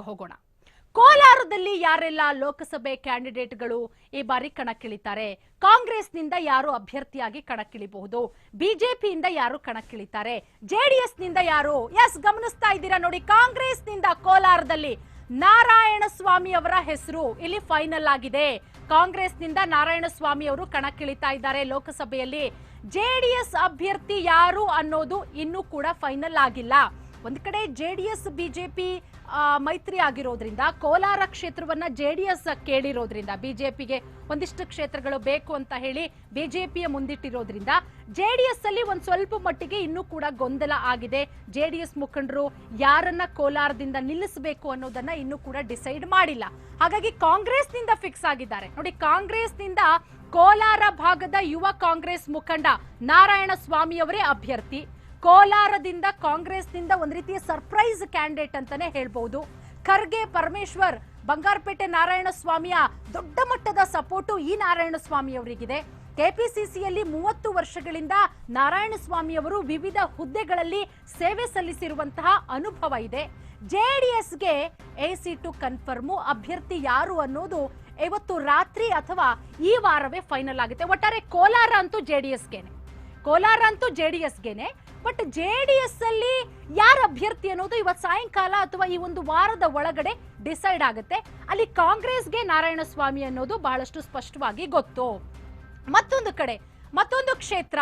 ಹೋಗೋಣ. ಕೋಲಾರದಲ್ಲಿ ಯಾರೆಲ್ಲ ಲೋಕಸಭೆ ಕ್ಯಾಂಡಿಡೇಟ್ಗಳು ಈ ಬಾರಿ ಕಣಕ್ಕಿಳಿತಾರೆ? ಕಾಂಗ್ರೆಸ್ನಿಂದ ಯಾರು ಅಭ್ಯರ್ಥಿಯಾಗಿ ಕಣಕ್ಕಿಳಿಬಹುದು? ಬಿಜೆಪಿಯಿಂದ ಯಾರು ಕಣಕ್ಕಿಳಿತಾರೆ? ಜೆಡಿಎಸ್ನಿಂದ ಯಾರು? ಎಸ್, ಗಮನಿಸ್ತಾ ಇದ್ದೀರಾ ನೋಡಿ, ಕಾಂಗ್ರೆಸ್ನಿಂದ ಕೋಲಾರದಲ್ಲಿ ನಾರಾಯಣಸ್ವಾಮಿ ಅವರ ಹೆಸರು ಇಲ್ಲಿ ಫೈನಲ್ ಆಗಿದೆ. ಕಾಂಗ್ರೆಸ್ನಿಂದ ನಾರಾಯಣಸ್ವಾಮಿ ಅವರು ಕಣಕ್ಕಿಳಿತಾ ಇದ್ದಾರೆ ಲೋಕಸಭೆಯಲ್ಲಿ. ಜೆಡಿಎಸ್ ಅಭ್ಯರ್ಥಿ ಯಾರು ಅನ್ನೋದು ಇನ್ನೂ ಕೂಡ ಫೈನಲ್ ಆಗಿಲ್ಲ. ಒಂದ್ ಕಡೆ ಜೆಡಿಎಸ್ ಬಿಜೆಪಿ ಮೈತ್ರಿ ಆಗಿರೋದ್ರಿಂದ ಕೋಲಾರ ಕ್ಷೇತ್ರವನ್ನ ಜೆಡಿಎಸ್ ಕೇಳಿರೋದ್ರಿಂದ, ಬಿಜೆಪಿಗೆ ಒಂದಿಷ್ಟು ಕ್ಷೇತ್ರಗಳು ಬೇಕು ಅಂತ ಹೇಳಿ ಬಿಜೆಪಿಯ ಮುಂದಿಟ್ಟಿರೋದ್ರಿಂದ ಜೆಡಿಎಸ್ ಅಲ್ಲಿ ಒಂದ್ ಸ್ವಲ್ಪ ಮಟ್ಟಿಗೆ ಇನ್ನೂ ಕೂಡ ಗೊಂದಲ ಆಗಿದೆ. ಜೆಡಿಎಸ್ ಮುಖಂಡರು ಯಾರನ್ನ ಕೋಲಾರದಿಂದ ನಿಲ್ಲಿಸಬೇಕು ಅನ್ನೋದನ್ನ ಇನ್ನೂ ಕೂಡ ಡಿಸೈಡ್ ಮಾಡಿಲ್ಲ. ಹಾಗಾಗಿ ಕಾಂಗ್ರೆಸ್ನಿಂದ ಫಿಕ್ಸ್ ಆಗಿದ್ದಾರೆ ನೋಡಿ. ಕಾಂಗ್ರೆಸ್ನಿಂದ ಕೋಲಾರ ಭಾಗದ ಯುವ ಕಾಂಗ್ರೆಸ್ ಮುಖಂಡ ನಾರಾಯಣಸ್ವಾಮಿ ಅವರೇ ಅಭ್ಯರ್ಥಿ. ಕೋಲಾರದಿಂದ ಕಾಂಗ್ರೆಸ್ನಿಂದ ಒಂದ್ ರೀತಿಯ ಸರ್ಪ್ರೈಸ್ ಕ್ಯಾಂಡಿಡೇಟ್ ಅಂತಾನೆ ಹೇಳ್ಬಹುದು. ಖರ್ಗೆ ಪರಮೇಶ್ವರ್, ಬಂಗಾರಪೇಟೆ ನಾರಾಯಣಸ್ವಾಮಿಯ ದೊಡ್ಡ ಮಟ್ಟದ ಸಪೋರ್ಟು ಈ ನಾರಾಯಣಸ್ವಾಮಿ ಅವರಿಗಿದೆ. ಕೆಪಿಸಿಸಿಯಲ್ಲಿ 30 ವರ್ಷಗಳಿಂದ ನಾರಾಯಣಸ್ವಾಮಿ ಅವರು ವಿವಿಧ ಹುದ್ದೆಗಳಲ್ಲಿ ಸೇವೆ ಸಲ್ಲಿಸಿರುವಂತಹ ಅನುಭವ ಇದೆ. ಜೆಡಿಎಸ್ಗೆ ಎ-ಸೀಟು ಕನ್ಫರ್ಮು. ಅಭ್ಯರ್ಥಿ ಯಾರು ಅನ್ನೋದು ಇವತ್ತು ರಾತ್ರಿ ಅಥವಾ ಈ ವಾರವೇ ಫೈನಲ್ ಆಗುತ್ತೆ. ಒಟ್ಟಾರೆ ಕೋಲಾರ ಅಂತೂ ಜೆಡಿಎಸ್ಗೆನೆ. ಬಟ್ ಜೆಡಿಎಸ್ ಅಲ್ಲಿ ಯಾರ ಅಭ್ಯರ್ಥಿ ಅನ್ನೋದು ಇವತ್ತು ಸಾಯಂಕಾಲ ಅಥವಾ ಈ ಒಂದು ವಾರದ ಒಳಗಡೆ ಡಿಸೈಡ್ ಆಗುತ್ತೆ. ಅಲ್ಲಿ ಕಾಂಗ್ರೆಸ್ಗೆ ನಾರಾಯಣಸ್ವಾಮಿ ಅನ್ನೋದು ಬಹಳಷ್ಟು ಸ್ಪಷ್ಟವಾಗಿ ಗೊತ್ತು. ಮತ್ತೊಂದು ಕ್ಷೇತ್ರ